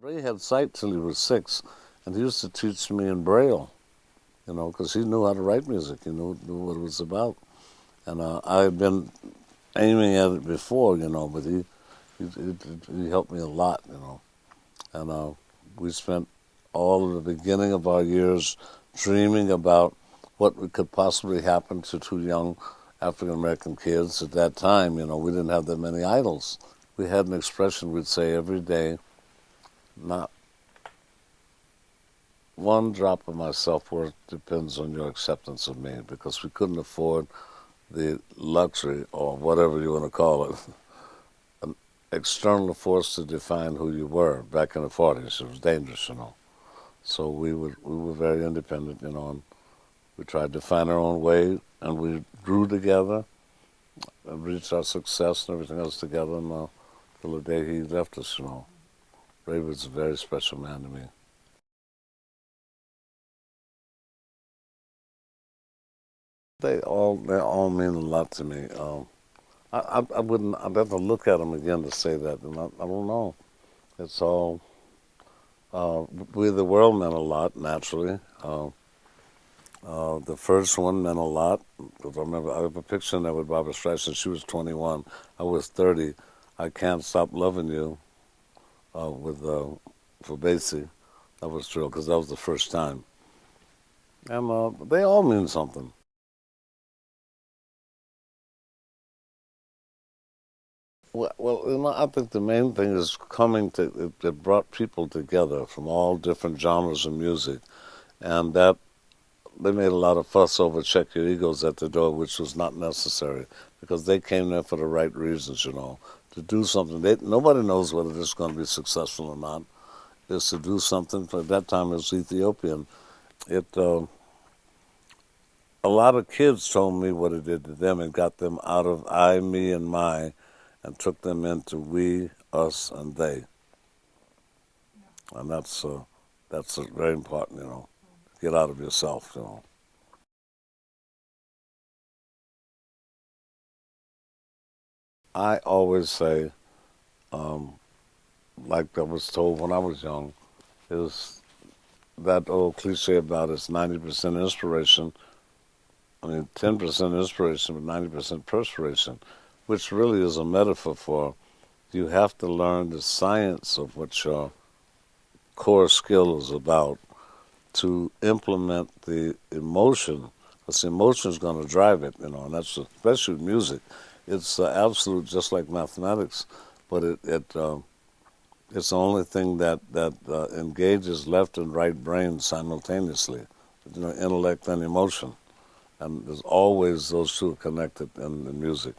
Ray had sight till he was 6, and he used to teach me in Braille, because he knew how to write music. He knew what it was about. And I had been aiming at it before, but he helped me a lot, And we spent all of the beginning of our years dreaming about what could possibly happen to two young African-American kids. At that time, we didn't have that many idols. We had an expression we'd say every day, not one drop of my self-worth depends on your acceptance of me, because we couldn't afford the luxury, or whatever you want to call it, an external force to define who you were. Back in the 40s, it was dangerous, So we were very independent, and we tried to find our own way, and we grew together and reached our success and everything else together, and till the day he left us, Ray was a very special man to me. They all mean a lot to me. I wouldn't. I'd have to look at them again to say that, and I don't know. It's all. We the World meant a lot, naturally. The first one meant a lot. Because I remember I have a picture in there with Barbra Streisand. She was 21. I was 30. I Can't Stop Loving You for Basie. I was thrilled because that was the first time. And they all mean something. Well, I think the main thing is it brought people together from all different genres of music, and that they made a lot of fuss over Check Your Egos at the door, which was not necessary, because they came there for the right reasons, to do something. Nobody knows whether this is going to be successful or not. Is to do something. At that time, it was Ethiopian. A lot of kids told me what it did to them. It got them out of I, me, and my, and took them into we, us, and they. And that's very important, Get out of yourself, I always say, like I was told when I was young, is that old cliche about it's 90% inspiration. 10% inspiration, but 90% perspiration, which really is a metaphor for you have to learn the science of what your core skill is about to implement the emotion, because the emotion is going to drive it, and that's especially with music. It's absolute, just like mathematics, but it's the only thing that engages left and right brains simultaneously, intellect and emotion. And there's always those two connected in music.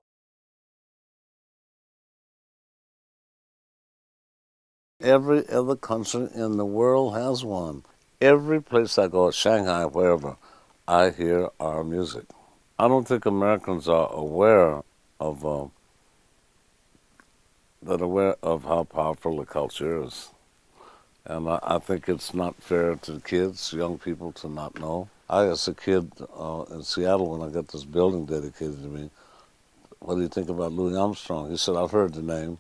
Every other country in the world has one. Every place I go, Shanghai, wherever, I hear our music. I don't think Americans are aware of how powerful the culture is. And I think it's not fair to kids, young people, to not know. As a kid in Seattle, when I got this building dedicated to me, what do you think about Louis Armstrong? He said, I've heard the name,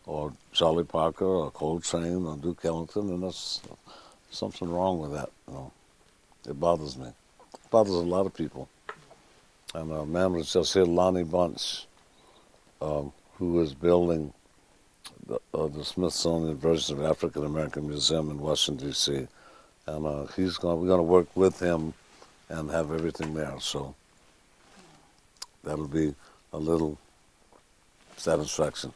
or Charlie Parker, or Coltrane, or Duke Ellington, and there's something wrong with that, It bothers me. It bothers a lot of people. And a man was just here, Lonnie Bunch, who is building the Smithsonian version of African American Museum in Washington, D.C., and we're going to work with him and have everything there. So that'll be a little satisfaction.